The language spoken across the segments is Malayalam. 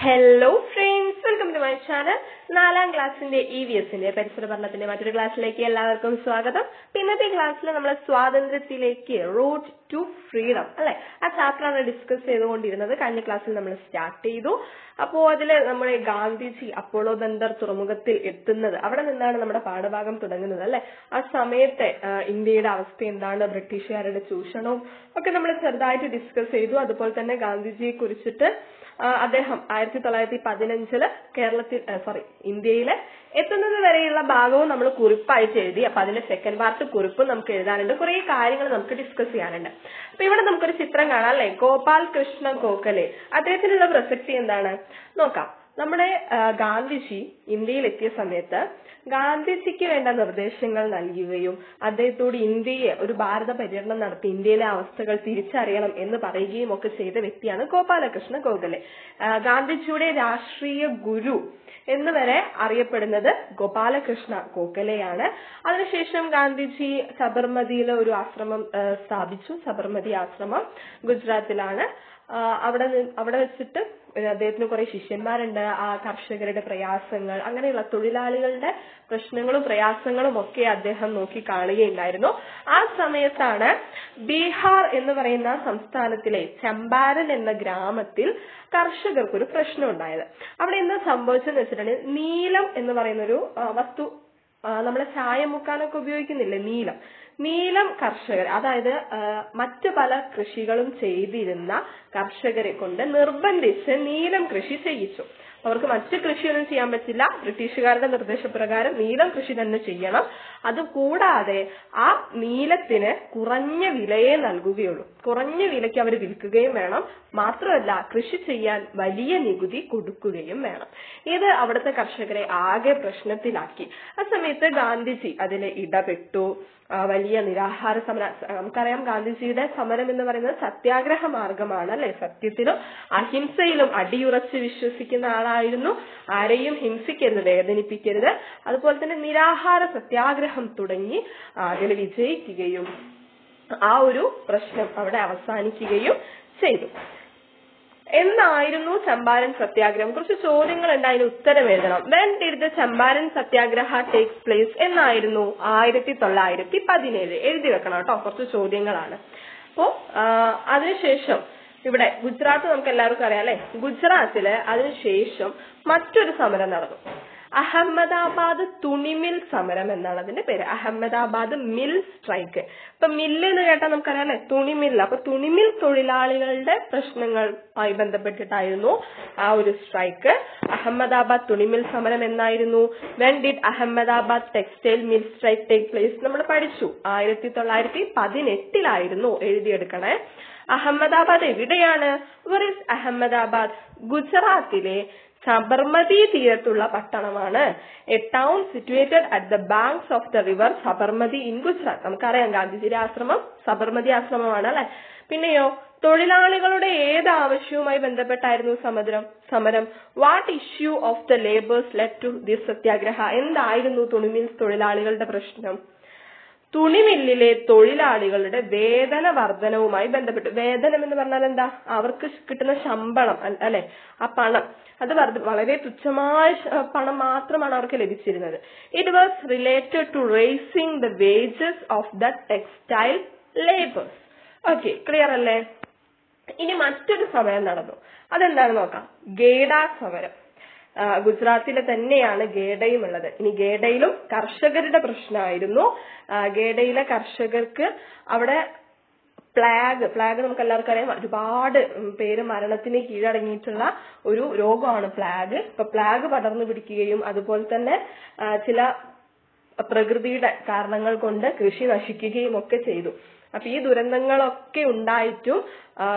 Hello friends, welcome to my channel. 4ാം ക്ലാസ്സിന്റെ EVSന്റെ പരിസര പഠനത്തിന്റെ മറ്റൊരു ക്ലാസ്സിലേക്ക് എല്ലാവർക്കും സ്വാഗതം. ഇന്നത്തെ ക്ലാസ്സിൽ നമ്മൾ സ്വാതന്ത്ര്യത്തിലേക്ക് റൂട്ട് ടു ഫ്രീഡം അല്ലെ ആ ചാപ്റ്റർ ആണ് ഡിസ്കസ് ചെയ്തുകൊണ്ടിരുന്നത്. കഴിഞ്ഞ ക്ലാസ്സിൽ നമ്മൾ സ്റ്റാർട്ട് ചെയ്തു. അപ്പോൾ അതിൽ നമ്മുടെ ഗാന്ധിജി അപ്പോളോ ബന്ദർ തുറമുഖത്തിൽ എത്തുന്നത് അവിടെ നിന്നാണ് നമ്മുടെ പാഠഭാഗം തുടങ്ങുന്നത് അല്ലെ. ആ സമയത്തെ ഇന്ത്യയുടെ അവസ്ഥ എന്താണ്, ബ്രിട്ടീഷുകാരുടെ ചൂഷണവും ഒക്കെ നമ്മൾ ചെറുതായിട്ട് ഡിസ്കസ് ചെയ്തു. അതുപോലെ തന്നെ ഗാന്ധിജിയെ കുറിച്ചിട്ട് അദ്ദേഹം 1915 ഇന്ത്യയിലെ എത്തുന്നത് വരെയുള്ള ഭാഗവും നമ്മൾ കുറിപ്പായിട്ട് എഴുതി. അപ്പൊ അതിന്റെ സെക്കൻഡ് പാർട്ട് കുറിപ്പ് നമുക്ക് എഴുതാനുണ്ട്. കുറെ കാര്യങ്ങൾ നമുക്ക് ഡിസ്കസ് ചെയ്യാനുണ്ട്. അപ്പൊ ഇവിടെ നമുക്കൊരു ചിത്രം കാണാം അല്ലെ. ഗോപാൽ കൃഷ്ണ ഗോഖലെ, അദ്ദേഹത്തിനുള്ള പ്രസക്തി എന്താണ് നോക്കാം. നമ്മുടെ ഗാന്ധിജി ഇന്ത്യയിൽ എത്തിയ സമയത്ത് ഗാന്ധിജിക്ക് വേണ്ട നിർദ്ദേശങ്ങൾ നൽകുകയും അദ്ദേഹത്തോട് ഇന്ത്യയെ ഒരു ഭാരത പര്യടനം നടത്തി ഇന്ത്യയിലെ അവസ്ഥകൾ തിരിച്ചറിയണം എന്ന് പറയുകയും ഒക്കെ ചെയ്ത വ്യക്തിയാണ് ഗോപാലകൃഷ്ണ ഗോഖലെ. ഗാന്ധിജിയുടെ രാഷ്ട്രീയ ഗുരു എന്ന് വരെ അറിയപ്പെടുന്നത് ഗോപാലകൃഷ്ണ ഗോഖലെയാണ്. അതിനുശേഷം ഗാന്ധിജി സബർമതിയിലെ ഒരു ആശ്രമം സ്ഥാപിച്ചു. സബർമതി ആശ്രമം ഗുജറാത്തിലാണ്. അവിടെ വെച്ചിട്ട് അദ്ദേഹത്തിന് കുറെ ശിഷ്യന്മാരുണ്ട്. ആ കർഷകരുടെ പ്രയാസങ്ങൾ, അങ്ങനെയുള്ള തൊഴിലാളികളുടെ പ്രശ്നങ്ങളും പ്രയാസങ്ങളും ഒക്കെ അദ്ദേഹം നോക്കി കാണുകയുണ്ടായിരുന്നു. ആ സമയത്താണ് ബീഹാർ എന്ന് പറയുന്ന സംസ്ഥാനത്തിലെ ചമ്പാരൻ എന്ന ഗ്രാമത്തിൽ കർഷകർക്കൊരു പ്രശ്നം ഉണ്ടായത്. അവിടെ എന്താ സംഭവിച്ചെന്ന് വെച്ചിട്ടുണ്ടെങ്കിൽ നീലം എന്ന് പറയുന്ന ഒരു വസ്തു നമ്മളെ ചായ മുക്കാനൊക്കെ ഉപയോഗിക്കുന്നില്ലേ, നീലം കർഷകർ, അതായത് മറ്റു പല കൃഷികളും ചെയ്തിരുന്ന കർഷകരെ കൊണ്ട് നിർബന്ധിച്ച് നീലം കൃഷി ചെയ്യിച്ചു. അവർക്ക് മറ്റു കൃഷിയൊന്നും ചെയ്യാൻ പറ്റില്ല. ബ്രിട്ടീഷുകാരുടെ നിർദ്ദേശപ്രകാരം നീലം കൃഷി തന്നെ ചെയ്യണം. അതുകൂടാതെ ആ നീലത്തിന് കുറഞ്ഞ വിലയെ നൽകുകയുള്ളൂ. കുറഞ്ഞ വിലയ്ക്ക് അവർ വിൽക്കുകയും വേണം. മാത്രമല്ല കൃഷി ചെയ്യാൻ വലിയ നികുതി കൊടുക്കുകയും വേണം. ഇത് അവിടുത്തെ കർഷകരെ ആകെ പ്രശ്നത്തിലാക്കി. ആ സമയത്ത് ഗാന്ധിജി അതിൽ ഇടപെട്ടു. വലിയ നിരാഹാര സമരം, നമുക്കറിയാം ഗാന്ധിജിയുടെ സമരം എന്ന് പറയുന്നത് സത്യാഗ്രഹ മാർഗമാണ് അല്ലെ. സത്യത്തിലും അഹിംസയിലും അടിയുറച്ച് വിശ്വസിക്കുന്ന ആളായിരുന്നു. ആരെയും ഹിംസിക്കരുത്, വേദനിപ്പിക്കരുത്. അതുപോലെ തന്നെ നിരാഹാര സത്യാഗ്രഹം തുടങ്ങി അതിൽ വിജയിക്കുകയും ആ ഒരു പ്രശ്നം അവിടെ അവസാനിക്കുകയും ചെയ്തു. എന്നായിരുന്നു ചമ്പാരൻ സത്യാഗ്രഹം? കുറച്ച് ചോദ്യങ്ങൾ ഉണ്ട്, അതിന് ഉത്തരം എഴുതണം. When did the Champaran Satyagraha takes place? എന്നായിരുന്നു? 1917. എഴുതി വെക്കണം കേട്ടോ, കുറച്ച് ചോദ്യങ്ങളാണ്. അപ്പോ അതിനുശേഷം ഇവിടെ ഗുജറാത്ത് നമുക്ക് എല്ലാവർക്കും അറിയാം അല്ലെ. ഗുജറാത്തില് അതിനുശേഷം മറ്റൊരു സമരം നടന്നു. അഹമ്മദാബാദ് തുണിമിൽ സമരം എന്നാണ് അതിന്റെ പേര്. Ahmedabad mill strike. ഇപ്പൊ മില്ല് എന്ന് കേട്ടാൽ നമുക്കറിയാം അല്ലെ, തുണിമില്ല. അപ്പൊ തുണിമിൽ തൊഴിലാളികളുടെ പ്രശ്നങ്ങളുമായി ബന്ധപ്പെട്ടിട്ടായിരുന്നു ആ ഒരു സ്ട്രൈക്ക്. അഹമ്മദാബാദ് തുണിമിൽ സമരം എന്നായിരുന്നു? When did Ahmedabad textile mill strike take place? നമ്മൾ പഠിച്ചു. 1918 എഴുതിയെടുക്കണേ. അഹമ്മദാബാദ് എവിടെയാണ്? Were is Ahmedabad? ഗുജറാത്തിലെ സബർമതി തീരത്തുള്ള പട്ടണമാണ്. A town situated at the banks of the river Sabarmati in Gujarat. നമുക്കറിയാം ഗാന്ധിജിയുടെ ആശ്രമം സബർമതി ആശ്രമമാണ് അല്ലെ. പിന്നെയോ തൊഴിലാളികളുടെ ഏത് ആവശ്യവുമായി ബന്ധപ്പെട്ടായിരുന്നു സമരം? What issue of the labours led to this satyagraha? എന്തായിരുന്നു തുണിമിൽ തൊഴിലാളികളുടെ പ്രശ്നം? തുണിമില്ലിലെ തൊഴിലാളികളുടെ വേതന വർധനവുമായി ബന്ധപ്പെട്ട്. വേതനം എന്ന് പറഞ്ഞാൽ എന്താ? അവർക്ക് കിട്ടുന്ന ശമ്പളം അല്ലെ, ആ പണം, അത് വളരെ തുച്ഛമായ പണം മാത്രമാണ് അവർക്ക് ലഭിച്ചിരുന്നത്. It was related to raising the wages of the textile labours. Okay, clear അല്ലേ? ഇനി മറ്റൊരു സമരം നടന്നു. അതെന്താണ് നോക്കാം. ഗേഡ സമരം. ഗുജറാത്തിലെ തന്നെയാണ് ഗേഡയും ഉള്ളത്. ഇനി ഗേഡയിലും കർഷകരുടെ പ്രശ്നമായിരുന്നു. ഗേഡയിലെ കർഷകർക്ക് അവിടെ പ്ലാഗ് നമുക്ക് എല്ലാവർക്കും അറിയാം. ഒരുപാട് പേര് മരണത്തിന് കീഴടങ്ങിയിട്ടുള്ള ഒരു രോഗമാണ് പ്ലാഗ്. ഇപ്പൊ പ്ലാഗ് പടർന്നു പിടിക്കുകയും അതുപോലെ തന്നെ ചില പ്രകൃതിയുടെ കാരണങ്ങൾ കൊണ്ട് കൃഷി നശിക്കുകയും ഒക്കെ ചെയ്തു. അപ്പൊ ഈ ദുരന്തങ്ങളൊക്കെ ഉണ്ടായിട്ടും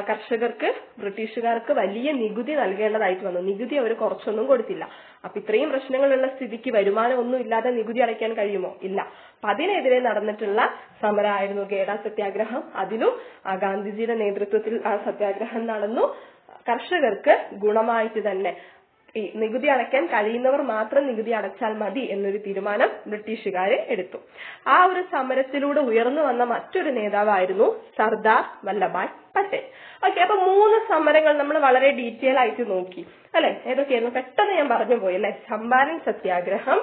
കർഷകർക്ക് ബ്രിട്ടീഷുകാർക്ക് വലിയ നികുതി നൽകേണ്ടതായിട്ട് വന്നു. നികുതി അവർ കുറച്ചൊന്നും കൊടുത്തില്ല. അപ്പൊ ഇത്രയും പ്രശ്നങ്ങളുള്ള സ്ഥിതിക്ക് വരുമാനം ഒന്നും ഇല്ലാതെ നികുതി അടയ്ക്കാൻ കഴിയുമോ? ഇല്ല. അപ്പൊ അതിനെതിരെ നടന്നിട്ടുള്ള സമരമായിരുന്നു ഗേഡ സത്യാഗ്രഹം. അതിലും ഗാന്ധിജിയുടെ നേതൃത്വത്തിൽ ആ സത്യാഗ്രഹം നടന്നു. കർഷകർക്ക് ഗുണമായിട്ട് തന്നെ ഈ നികുതി അടയ്ക്കാൻ കഴിയുന്നവർ മാത്രം നികുതി അടച്ചാൽ മതി എന്നൊരു തീരുമാനം ബ്രിട്ടീഷുകാരെ എടുത്തു. ആ ഒരു സമരത്തിലൂടെ ഉയർന്നു വന്ന മറ്റൊരു നേതാവായിരുന്നു സർദാർ വല്ലഭായ് പട്ടേൽ. ഓക്കെ, അപ്പൊ 3 സമരങ്ങൾ നമ്മൾ വളരെ ഡീറ്റെയിൽ ആയിട്ട് നോക്കി അല്ലെ. ഏതൊക്കെയായിരുന്നു പെട്ടെന്ന് ഞാൻ പറഞ്ഞു പോയി അല്ലെ. ചമ്പാരൻ സത്യാഗ്രഹം,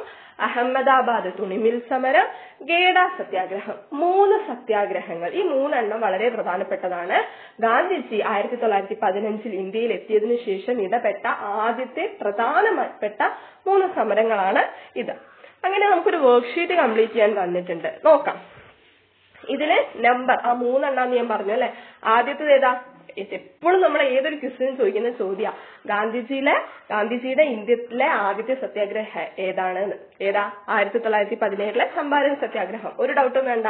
അഹമ്മദാബാദ് തുണിമിൽ സമരം, ഗേഡ സത്യാഗ്രഹം. 3 സത്യാഗ്രഹങ്ങൾ. ഈ 3 വളരെ പ്രധാനപ്പെട്ടതാണ്. ഗാന്ധിജി 1915 ഇന്ത്യയിൽ എത്തിയതിനു ശേഷം ഇടപെട്ട ആദ്യത്തെ പ്രധാനപ്പെട്ട 3 സമരങ്ങളാണ് ഇത്. അങ്ങനെ നമുക്കൊരു വർക്ക്ഷീറ്റ് കംപ്ലീറ്റ് ചെയ്യാൻ തന്നിട്ടുണ്ട്, നോക്കാം. ഇതില് നമ്പർ 3 ഞാൻ പറഞ്ഞു അല്ലെ. ആദ്യത്തേത് ഏതാ? എപ്പോഴും നമ്മൾ ഏതൊരു ക്വസ്റ്റിനും ചോദിക്കുന്ന ചോദ്യ, ഗാന്ധിജിയുടെ ഇന്ത്യയിലെ ആദ്യത്തെ സത്യാഗ്രഹം ഏതാണ്? ഏതാ? 1917 ചമ്പാരൻ സത്യാഗ്രഹം. ഒരു ഡൗട്ടും വേണ്ട.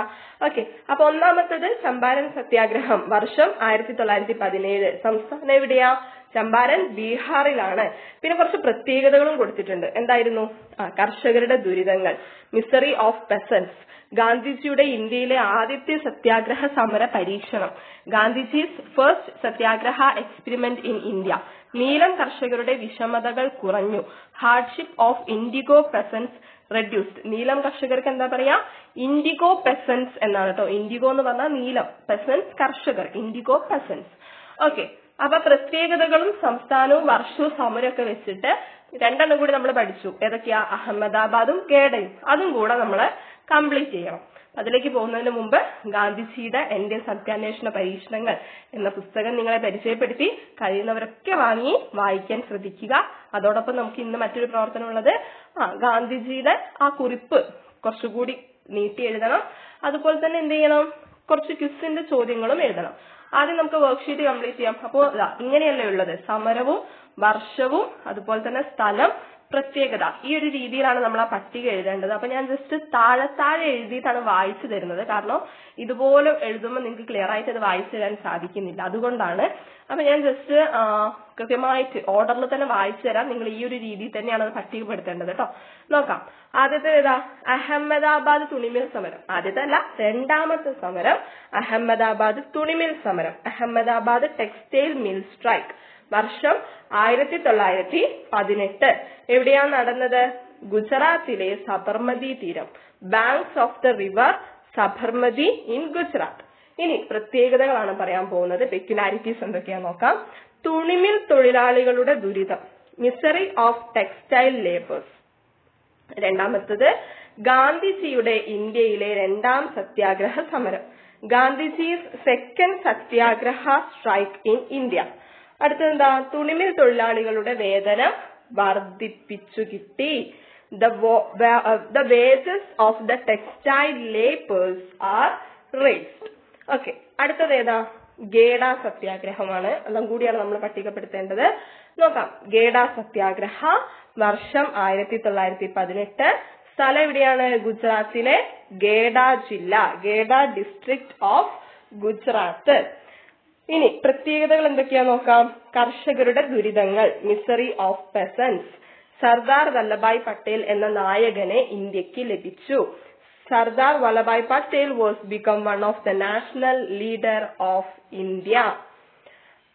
ഓക്കെ, അപ്പൊ ഒന്നാമത്തേത് ചമ്പാരൻ സത്യാഗ്രഹം, വർഷം 1917. സംസ്ഥാനം എവിടെയാ? ചമ്പാരൻ ബീഹാറിലാണ്. പിന്നെ കുറച്ച് പ്രത്യേകതകളും കൊടുത്തിട്ടുണ്ട്. എന്തായിരുന്നു? കർഷകരുടെ ദുരിതങ്ങൾ, മിസറി ഓഫ് പെസൻസ്, ഗാന്ധിജിയുടെ ഇന്ത്യയിലെ ആദ്യത്തെ സത്യാഗ്രഹ സമര പരീക്ഷണം, Gandhiji's first satyagraha experiment in India, നീലം കർഷകരുടെ വിഷമതകൾ കുറഞ്ഞു, hardship of indigo peasants reduced. നീലം കർഷകർക്ക് എന്താ പറയാ? ഇൻഡിഗോ പെസൻസ് എന്നാണ് കേട്ടോ. ഇൻഡിഗോ എന്ന് പറഞ്ഞാൽ നീലം, പെസൻസ് കർഷകർ, ഇൻഡിഗോ പെസൻസ്. ഓക്കെ, അപ്പൊ പ്രത്യേകതകളും സംസ്ഥാനവും വർഷവും സമരമൊക്കെ വെച്ചിട്ട് 2 കൂടി നമ്മൾ പഠിച്ചു. ഏതൊക്കെയാ? അഹമ്മദാബാദും ഗേഡയും. അതും കൂടെ നമ്മൾ കംപ്ലീറ്റ് ചെയ്യണം. അതിലേക്ക് പോകുന്നതിന് മുമ്പ് ഗാന്ധിജിയുടെ എന്റെ സത്യാന്വേഷണ പരീക്ഷണങ്ങൾ എന്ന പുസ്തകം നിങ്ങളെ പരിചയപ്പെടുത്തി. കഴിയുന്നവരൊക്കെ വാങ്ങി വായിക്കാൻ ശ്രദ്ധിക്കുക. അതോടൊപ്പം നമുക്ക് ഇന്ന് മറ്റൊരു പ്രവർത്തനമുള്ളത്, ഗാന്ധിജിയുടെ ആ കുറിപ്പ് കുറച്ചുകൂടി നീട്ടി എഴുതണം. അതുപോലെ തന്നെ എന്ത് ചെയ്യണം? കുറച്ച് ക്വിസിന്റെ ചോദ്യങ്ങളും എഴുതണം. ആദ്യം നമുക്ക് വർക്ക്ഷീറ്റ് കംപ്ലീറ്റ് ചെയ്യാം. അപ്പോൾ ഇങ്ങനെയല്ലേ ഉള്ളത്, സമരവും വർഷവും അതുപോലെ തന്നെ സ്ഥലം, പ്രത്യേകത. ഈ ഒരു രീതിയിലാണ് നമ്മൾ ആ പട്ടിക എഴുതേണ്ടത്. അപ്പൊ ഞാൻ ജസ്റ്റ് താഴെ എഴുതിയിട്ടാണ് വായിച്ചു തരുന്നത്. കാരണം ഇതുപോലെ എഴുതുമ്പോൾ നിങ്ങൾക്ക് ക്ലിയർ ആയിട്ട് അത് വായിച്ചു തരാൻ സാധിക്കുന്നില്ല, അതുകൊണ്ടാണ്. അപ്പൊ ഞാൻ ജസ്റ്റ് കൃത്യമായിട്ട് ഓർഡറിൽ തന്നെ വായിച്ചു തരാം. നിങ്ങൾ ഈ ഒരു രീതിയിൽ തന്നെയാണ് അത് പട്ടികപ്പെടുത്തേണ്ടത് കേട്ടോ. നോക്കാം. ആദ്യത്തെ ഏതാ? അഹമ്മദാബാദ് തുണിമിൽ സമരം. ആദ്യത്തെ അല്ല, 2ാമത്തെ സമരം അഹമ്മദാബാദ് തുണിമിൽ സമരം, അഹമ്മദാബാദ് ടെക്സ്റ്റൈൽ മിൽ സ്ട്രൈക്ക്. വർഷം 1918. എവിടെയാണ് നടന്നത്? ഗുജറാത്തിലെ സബർമതി തീരം, banks of the river Sabarmati in Gujarat. ഇനി പ്രത്യേകതകളാണ് പറയാൻ പോകുന്നത്. പെക്യുലാരിറ്റീസ് എന്തൊക്കെയാ നോക്കാം. തുണിമിൽ തൊഴിലാളികളുടെ ദുരിതം, മിസറി ഓഫ് ടെക്സ്റ്റൈൽ ലേബേഴ്സ്. 2ാമത്തത് ഗാന്ധിജിയുടെ ഇന്ത്യയിലെ 2ാം സത്യാഗ്രഹ സമരം, Gandhiji's second satyagraha strike in India. അടുത്തെന്താ? തുണിമിൽ തൊഴിലാളികളുടെ വേതനം വർദ്ധിപ്പിച്ചു കിട്ടി, the wages of the textile laborers are raised. Okay, അടുത്തത് ഏതാ? ഗേഡ സത്യാഗ്രഹമാണ്. അതും കൂടിയാണ് നമ്മൾ പട്ടികപ്പെടുത്തേണ്ടത്. നോക്കാം. ഗേഡ സത്യാഗ്രഹ, വർഷം 1918. സ്ഥലം എവിടെയാണ്? ഗുജറാത്തിലെ ഗേഡ ജില്ല, ഗേഡ ഡിസ്ട്രിക്ട് ഓഫ് ഗുജറാത്ത്. ഇനി പ്രത്യേകതകൾ എന്തൊക്കെയാ നോക്കാം. കർഷകരുടെ ദുരിതങ്ങൾ, മിസറി ഓഫ് പെസൻസ്. സർദാർ വല്ലഭായ് പട്ടേൽ എന്ന നായകനെ ഇന്ത്യക്ക് ലഭിച്ചു. Sardar Vallabhbhai Patel was become one of the national leader of India.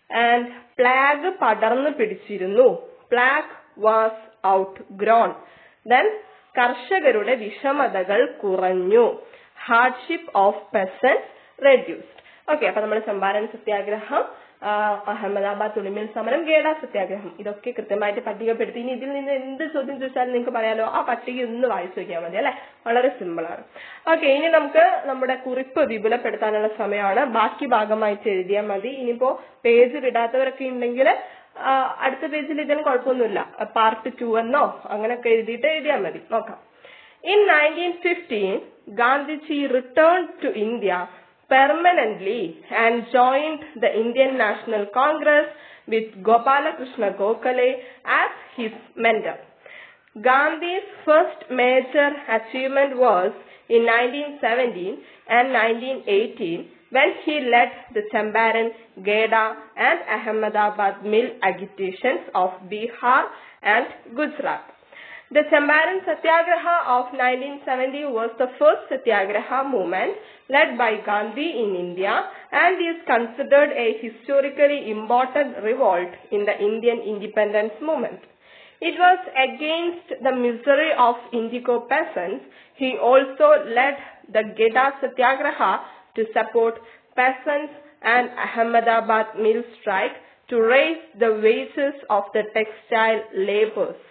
And plague പടർന്നു പിടിച്ചിരുന്നു, plague was out grown. Then കർഷകരുടെ വിഷമതകൾ കുറഞ്ഞു, ഹാർഡ്ഷിപ്പ് ഓഫ് പെസൻസ് റെഡ്യൂസ്ഡ്. ഓക്കെ, അപ്പൊ നമ്മൾ ചമ്പാരൻ സത്യാഗ്രഹം, അഹമ്മദാബാദ് തുണിമിൽ സമരം, ഗേഡ സത്യാഗ്രഹം, ഇതൊക്കെ കൃത്യമായിട്ട് പട്ടികപ്പെടുത്തി. ഇനി ഇതിൽ നിന്ന് എന്ത് ചോദ്യം ചോദിച്ചാലും നിങ്ങൾക്ക് പറയാലോ, ആ പട്ടിക ഒന്ന് വായിച്ചു നോക്കിയാൽ മതി അല്ലെ. വളരെ സിമ്പിൾ ആണ്. ഓക്കെ, ഇനി നമുക്ക് നമ്മുടെ കുറിപ്പ് വിപുലപ്പെടുത്താനുള്ള സമയമാണ്. ബാക്കി ഭാഗമായിട്ട് എഴുതിയാൽ മതി. ഇനിയിപ്പോ പേജ് വിടാത്തവരൊക്കെ ഉണ്ടെങ്കിൽ അടുത്ത പേജിൽ ഇതിന് കുഴപ്പമൊന്നുമില്ല, പാർട്ട് 2 എന്നോ അങ്ങനെയൊക്കെ എഴുതിയാൽ മതി. നോക്കാം. In 1915, Gandhiji returned to India permanently and joined the Indian National Congress with Gopalakrishna Gokhale as his mentor. Gandhi's first major achievement was in 1917 and 1918 when he led the Champaran, Geda and Ahmedabad mill agitations of Bihar and Gujarat. The Champaran Satyagraha of 1970 was the first Satyagraha movement led by Gandhi in India and is considered a historically important revolt in the Indian independence movement. It was against the misery of indigo peasants. He also led the Geda Satyagraha to support peasants and Ahmedabad mill strike to raise the wages of the textile laborers.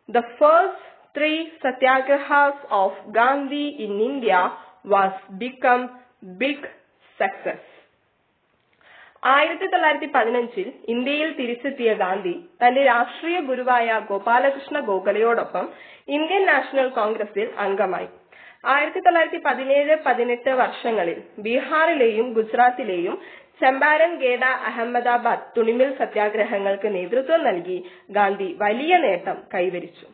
The first 3 satyagrahas of Gandhi in India was become big success. 1915 ഇന്ത്യയിൽ തിരിച്ചെത്തിയ ഗാന്ധി തന്റെ രാഷ്ട്രീയ ഗുരുവായ ഗോപാലകൃഷ്ണ ഗോഖലെയോടൊപ്പം ഇന്ത്യൻ നാഷണൽ കോൺഗ്രസിൽ അംഗമായി. 1917-18 വർഷങ്ങളിൽ ബീഹാറിലെയും ഗുജറാത്തിലെയും ചമ്പാരൻ, ഗേഡ, അഹമ്മദാബാദ് തുണിമിൽ സത്യാഗ്രഹങ്ങൾക്ക് നേതൃത്വം നൽകി ഗാന്ധി വലിയ നേട്ടം കൈവരിച്ചു.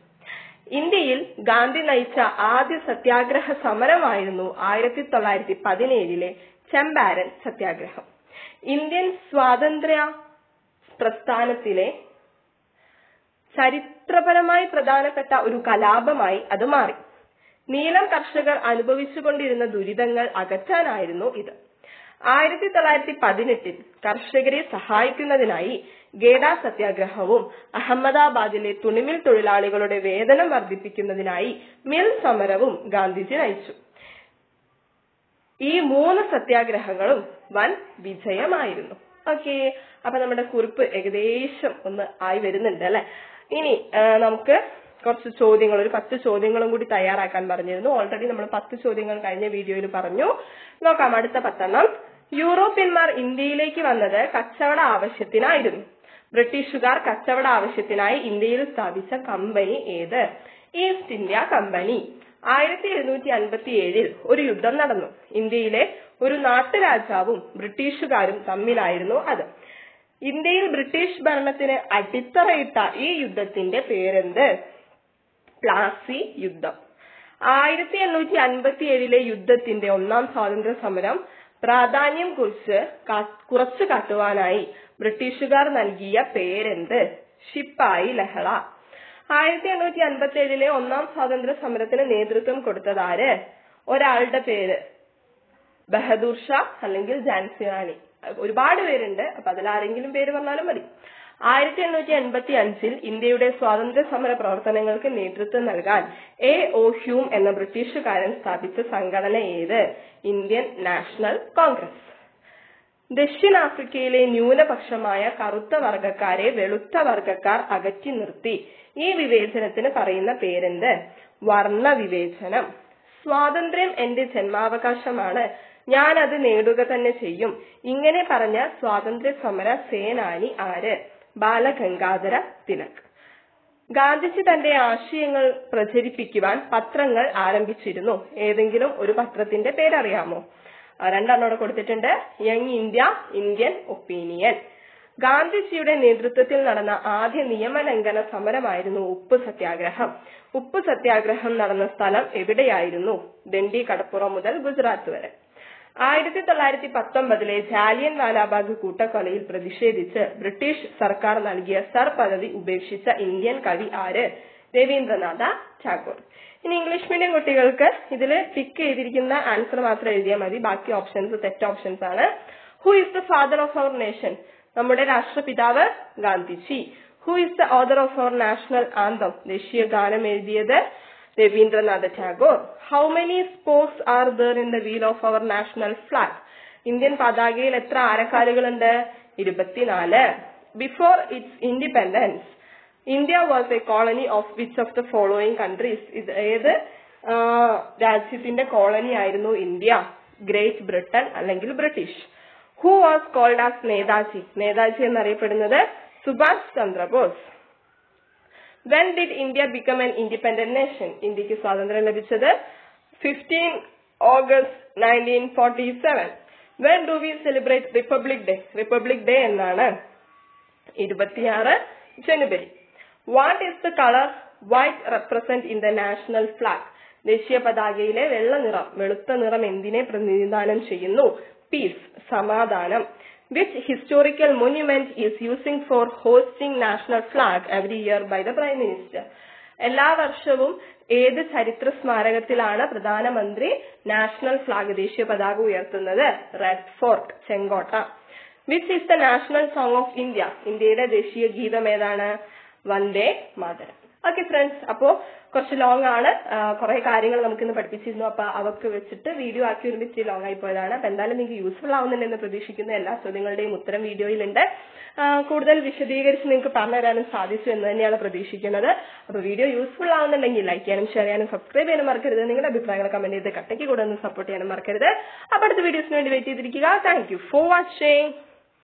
ഇന്ത്യയിൽ ഗാന്ധി നയിച്ച ആദ്യ സത്യാഗ്രഹ സമരമായിരുന്നു 1917 ചമ്പാരൻ സത്യാഗ്രഹം. ഇന്ത്യൻ സ്വാതന്ത്ര്യ പ്രസ്ഥാനത്തിലെ ചരിത്രപരമായി പ്രധാനപ്പെട്ട ഒരു കലാപമായി അത് മാറി. നീലം കർഷകർ അനുഭവിച്ചുകൊണ്ടിരുന്ന ദുരിതങ്ങൾ അകറ്റാനായിരുന്നു ഇത്. 1918 കർഷകരെ സഹായിക്കുന്നതിനായി ഗേഡ സത്യാഗ്രഹവും അഹമ്മദാബാദിലെ തുണിമിൽ തൊഴിലാളികളുടെ വേതനം വർദ്ധിപ്പിക്കുന്നതിനായി മിൽ സമരവും ഗാന്ധിജി നയിച്ചു. ഈ 3 സത്യാഗ്രഹങ്ങളും വൻ വിജയമായിരുന്നു. ഓക്കെ, അപ്പൊ നമ്മുടെ കുറിപ്പ് ഏകദേശം ഒന്ന് ആയി വരുന്നുണ്ട് അല്ലെ. ഇനി നമുക്ക് കുറച്ച് ചോദ്യങ്ങൾ, ഒരു 10 ചോദ്യങ്ങളും കൂടി തയ്യാറാക്കാൻ പറഞ്ഞിരുന്നു. ഓൾറെഡി നമ്മൾ 10 ചോദ്യങ്ങൾ കഴിഞ്ഞ വീഡിയോയിൽ പറഞ്ഞു. നോക്കാം അടുത്ത 10. യൂറോപ്യന്മാർ ഇന്ത്യയിലേക്ക് വന്നത് കച്ചവട ആവശ്യത്തിനായിരുന്നു. ബ്രിട്ടീഷുകാർ കച്ചവട ആവശ്യത്തിനായി ഇന്ത്യയിൽ സ്ഥാപിച്ച കമ്പനി ഏത്? East India company. 1757 ഒരു യുദ്ധം നടന്നു. ഇന്ത്യയിലെ ഒരു നാട്ടുരാജാവും ബ്രിട്ടീഷുകാരും തമ്മിലായിരുന്നു അത്. ഇന്ത്യയിൽ ബ്രിട്ടീഷ് ഭരണത്തിന് അടിത്തറയിട്ട ഈ യുദ്ധത്തിന്റെ പേരെന്ത്? പ്ലാസി യുദ്ധം. 1857 യുദ്ധത്തിന്റെ 1ാം സ്വാതന്ത്ര്യ സമരം പ്രാധാന്യം കുറച്ചു കാട്ടുവാനായി ബ്രിട്ടീഷുകാർ നൽകിയ പേരെന്ത്? ശിപ്പായി ലഹള. 1857 1ാം സ്വാതന്ത്ര്യ സമരത്തിന് നേതൃത്വം കൊടുത്തതാര്? ഒരാളുടെ പേര് ബഹദൂർ ഷാ അല്ലെങ്കിൽ ഝാൻസി റാണി. ഒരുപാട് പേരുണ്ട്, അപ്പൊ അതിലാരെങ്കിലും പേര് പറഞ്ഞാലും മതി. 1885 ഇന്ത്യയുടെ സ്വാതന്ത്ര്യ സമര പ്രവർത്തനങ്ങൾക്ക് നേതൃത്വം നൽകാൻ A.O. ഹ്യൂം എന്ന ബ്രിട്ടീഷുകാരൻ സ്ഥാപിച്ച സംഘടന ഏത്? Indian national Congress. ദക്ഷിണാഫ്രിക്കയിലെ ന്യൂനപക്ഷമായ കറുത്ത വർഗക്കാരെ വെളുത്ത വർഗക്കാർ അകറ്റി നിർത്തി. ഈ വിവേചനത്തിന് പറയുന്ന പേരെന്ത്? വർണ്ണ വിവേചനം. സ്വാതന്ത്ര്യം എന്റെ ജന്മാവകാശമാണ്, ഞാൻ അത് നേടുക തന്നെ ചെയ്യും. ഇങ്ങനെ പറഞ്ഞ സ്വാതന്ത്ര്യ സമര സേനാനി ആര്? ബാലഗംഗാധര തിലക്. ഗാന്ധിജി തന്റെ ആശയങ്ങൾ പ്രചരിപ്പിക്കുവാൻ പത്രങ്ങൾ ആരംഭിച്ചിരുന്നു. ഏതെങ്കിലും ഒരു പത്രത്തിന്റെ പേരറിയാമോ? 2 കൊടുത്തിട്ടുണ്ട്. Young India, Indian opinion. ഗാന്ധിജിയുടെ നേതൃത്വത്തിൽ നടന്ന ആദ്യ നിയമലംഘന സമരമായിരുന്നു ഉപ്പ് സത്യാഗ്രഹം. ഉപ്പ് സത്യാഗ്രഹം നടന്ന സ്ഥലം എവിടെയായിരുന്നു? ദണ്ഡി കടപ്പുറം മുതൽ ഗുജറാത്ത് വരെ. 1919 ജാലിയൻ വാലാബാഗ് കൂട്ടക്കൊലയിൽ പ്രതിഷേധിച്ച് ബ്രിട്ടീഷ് സർക്കാർ നൽകിയ സർ പദവി ഉപേക്ഷിച്ച ഇന്ത്യൻ കവി ആര്? രവീന്ദ്രനാഥ ടാഗോർ. ഇനി ഇംഗ്ലീഷ് മീഡിയം കുട്ടികൾക്ക് ഇതിൽ ടിക്ക് ചെയ്തിരിക്കുന്ന ആൻസർ മാത്രം എഴുതിയാൽ മതി. ബാക്കി ഓപ്ഷൻസ് തെറ്റ് ഓപ്ഷൻസ് ആണ്. Who is the father of our nation? നമ്മുടെ രാഷ്ട്രപിതാവ് Gandhiji. Who is the author of our national anthem? ദേശീയ ഗാനം എഴുതിയത് Rabindranath Tagore. How many spokes are there in the wheel of our national flag? Indian പതാകയിൽ എത്ര ആരക്കാലുകളുണ്ട്? 24. Before its independence India was a colony of which of the following countries? ഇത് ഏത് രാജ്യത്തിന്റെ കോളനി ആയിരുന്നു ഇന്ത്യ? ഗ്രേറ്റ് ബ്രിട്ടൻ അല്ലെങ്കിൽ British. Who was called as Netaji? Netaji എന്നറിയപ്പെടുന്നത് Subhash Chandrabose. When did India become an independent nation? ഇന്ത്യക്ക് സ്വാതന്ത്ര്യം ലഭിച്ചത് 15 August 1947. When do we celebrate Republic Day? Republic Day എന്നാണ് 26 January. What is the color white represent in the national flag? ദേശീയ പതാകയിലെ വെളുത്ത നിറം എന്തിനെ പ്രതിനിധാനം ചെയ്യുന്നു? Peace, സമാധാനം. Which historical monument is using for hosting national flag every year by the Prime Minister? എല്ലാ വർഷവും ഏത് ചരിത്ര സ്മാരകത്തിലാണ് പ്രധാനമന്ത്രി നാഷണൽ ഫ്ലാഗ് ദേശീയ പതാക ഉയർത്തുന്നത്? റെഡ് ഫോർട്ട്, ചെങ്കോട്ട. Which is the national song of India? ഇന്ത്യയുടെ ദേശീയ ഗീതം ഏതാണ്? വന്ദേ മാതരം. ഓക്കെ ഫ്രണ്ട്സ്, അപ്പോ കുറച്ച് ലോങ് ആണ്, കുറെ കാര്യങ്ങൾ നമുക്കിന്ന് പഠിപ്പിച്ചിരുന്നു. അപ്പൊ അവർക്ക് വെച്ചിട്ട് വീഡിയോ ആക്കി വരുമ്പോൾ ഇച്ചിരി ലോങ് ആയി പോയതാണ്. അപ്പൊ എന്തായാലും നിങ്ങൾക്ക് യൂസ്ഫുൾ ആവുന്നുണ്ടെന്ന് പ്രതീക്ഷിക്കുന്ന എല്ലാ ചോദ്യങ്ങളുടെയും ഉത്തരം വീഡിയോയിലുണ്ട്. കൂടുതൽ വിശദീകരിച്ച് നിങ്ങൾക്ക് പറഞ്ഞു തരാനും സാധിച്ചു എന്ന് തന്നെയാണ് പ്രതീക്ഷിക്കുന്നത്. അപ്പൊ വീഡിയോ യൂസ്ഫുൾ ആവുന്നുണ്ടെങ്കിൽ ലൈക്ക് ചെയ്യാനും ഷെയർ ചെയ്യാനും സബ്സ്ക്രൈബ് ചെയ്യാനും മറക്കരുത്. നിങ്ങളുടെ അഭിപ്രായങ്ങൾ കമന്റ് ചെയ്ത് കട്ടയ്ക്ക് കൂടെ ഒന്ന് സപ്പോർട്ട് ചെയ്യാനും മറക്കരുത്. അപ്പൊ അടുത്ത വീഡിയോസിന് വേണ്ടി വെയിറ്റ് ചെയ്തിരിക്കുക. Thank you for watching.